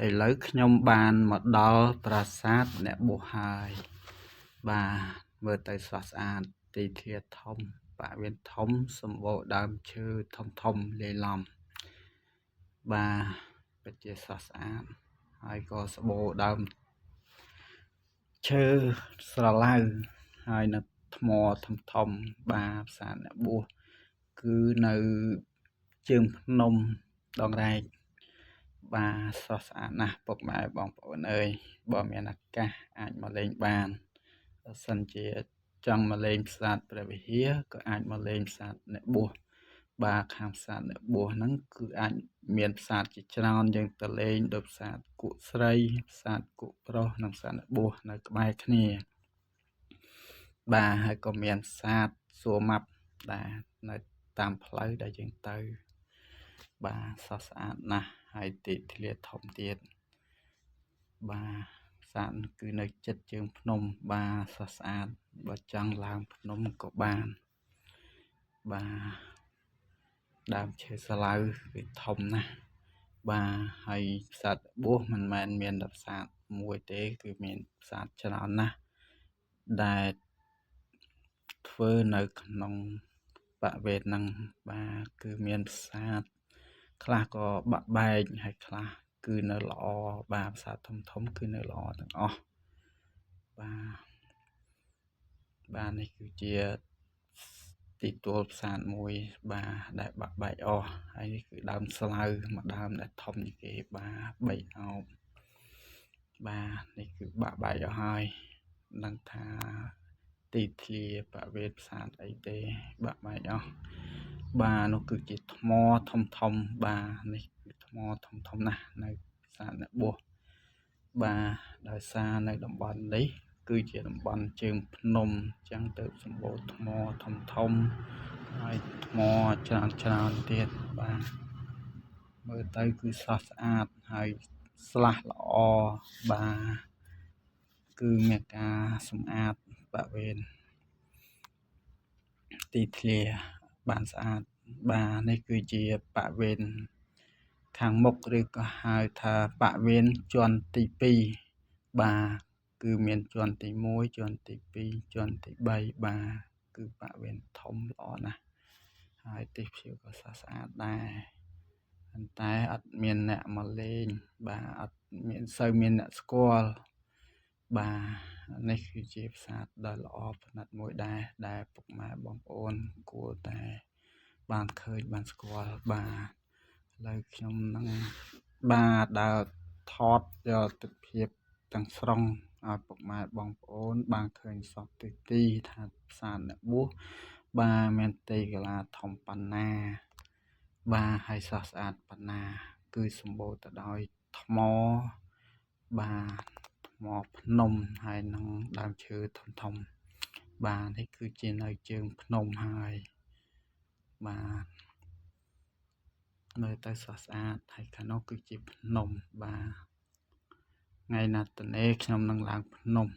ឥឡូវខ្ញុំបានមកដល់ប្រាសាទអ្នកបួសហើយបាទមើលទៅស្រស់ស្អាតទីធ្លាធំបរិវេណធំសម្បូរដើមឈើធំលាយឡំបាទពិតជាស្រស់ស្អាតហើយក៏សម្បូរដើមឈើស្រឡៅហើយនៅថ្មធំបាទប្រាសាទអ្នកបួសគឺនៅជើងភ្នំដងរែកបាទស្រស់ស្អាតណាស់ពុកម៉ែបងប្អូនអើយបើមានឱកាសអាចមកលេងបានបើសិនជាចង់មកលេងប្រាសាទព្រះវិហារក៏អាចមកលេងប្រាសាទអ្នកបួសបាទខាងប្រាសាទអ្នកបួសហ្នឹងគឺអាចមានប្រាសាទជាច្រើនយើងទៅលេងដូចប្រាសាទគក់ស្រីប្រាសាទគក់ប្រុសនិងប្រាសាទអ្នកបួសនៅក្បែរគ្នាបាទហើយក៏មានប្រាសាទសួរម៉ាប់ដែរនៅតាមផ្លូវដែលយើងទៅបាទស្រស់ស្អាតណាស់ហើយទីធ្លាធំទៀតបាទប្រាសាទគឺនៅជិតជើងភ្នំបាទស្រស់ស្អាតបើចង់ឡើងភ្នំក៏បានបាទដើមឈើសាឡៅវាធំណាស់បាទហើយប្រាសាទបួសមិនមែនមានតែប្រាសាទមួយទេគឺមានប្រាសាទច្រើនណាស់ដែលធ្វើនៅក្នុងបរិវេណហ្នឹងបាទគឺមានប្រាសាទខ្លះក៏បាក់បែកហើយខ្លះគឺនៅល្អបាទប្រាសាទធំគឺនៅល្អទាំងអស់បាទនេះគឺជាទីទួលប្រាសាទមួយបាទដែលបាក់បែកអស់ហើយនេះគឺដើមស្លាវមួយដើមដែលធំជាងគេបាទ3អោបបាទនេះគឺបាក់បែកអស់ហើយនឹងថាទីធ្លាបរិវេណប្រាសាទអីទេបាក់បែកអស់បាទនោះគឺជាថ្មធំបាទនេះគឺថ្មធំណាស់នៅប្រាសាទអ្នកបួសបាទដោយសារនៅតំបន់នេះគឺជាតំបន់ជើងភ្នំអញ្ចឹងទៅសម្បូរថ្មធំហើយថ្មច្រើនទៀតបាទមើលទៅគឺស្រស់ស្អាតហើយស្លាស់ល្អបាទគឺមានការសម្អាតបរិវេណទីធ្លាបានស្អាតបាទនេះគឺជាបរិវេណខាងមុខឬក៏ហៅថាបរិវេណជាន់ទី2បាទគឺមានជាន់ទី1ជាន់ទី2ជាន់ទី3បាទគឺបរិវេណធំល្អណាស់ហើយទេសភាពក៏ស្រស់ស្អាតដែរប៉ុន្តែអត់មានអ្នកមកលេងបាទអត់មានសូវមានអ្នកស្គាល់បាទនេះគឺជាប្រាសាទដ៏ល្អផ្នែកមួយដែរដែលពុកម៉ែបងប្អូនគួរតែបានឃើញបានស្គាល់បាទឥឡូវខ្ញុំនឹងបាទដើរថតយកទិដ្ឋភាពទាំងស្រុងឲ្យពុកម៉ែបងប្អូនបានឃើញសពទិសទីថាប្រាសាទអ្នកបួសបាទមានទីកន្លាធំប៉ុណ្ណាបាទហើយស្រស់ស្អាតប៉ុណ្ណាគឺសម្បូរទៅដោយថ្មបាទថ្មភ្នំហើយនឹងដើមឈើធំបាទនេះគឺជានៅជើងភ្នំហើយបាទមើលទៅស្រស់ស្អាតហើយខាងនោះគឺជាភ្នំបាទថ្ងៃណាត្នេខ្ញុំនឹងឡើងភ្នំ